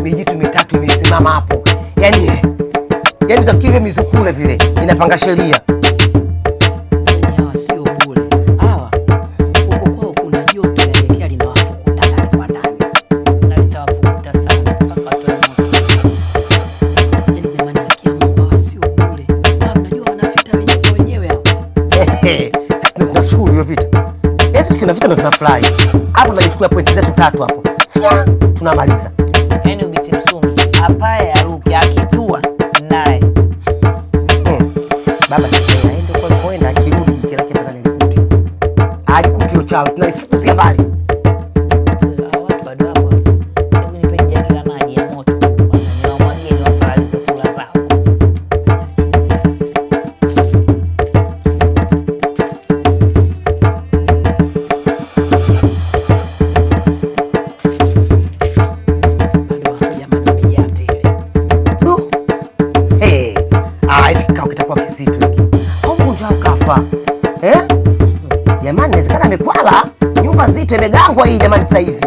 mijitu mitatu imesimama hapo. Yaani utafikiri mizukule vile inapanga sheria. Hawa sio bure. Hawa huko kwao kuna joto yaelekea linawafukuta ndani kwa ndani. Na litawafukuta sana mpaka watoe moto. Yaani jamani, akia Mungu, hawa sio bure. Hawa mnajua wana vita wenyewe kwa wenyewe hao. Sasa tunashukuru hiyo vita. Yesu tukiona vita ndo tunafurahi. Hapo tunachukua pointi zetu 3 hapo. Tunamaliza. Yaani ubiti Msumi apaye aruke akitua naye. Baba sasa aende kwa kwenda akirudi jike lake mpaka nilikuti. Alikuti uchawi tunaifukuzia mbali. Watu bado hapo. Hebu nipe jagi la maji ya moto. Kwanza niwamwagie niwafaralishe sura zao. Kitakuwa kizito hiki. Au mgonjwa ukafa. Jamani, inawezekana amekwala. Nyumba nzito imegangwa hii jamani sasa hivi.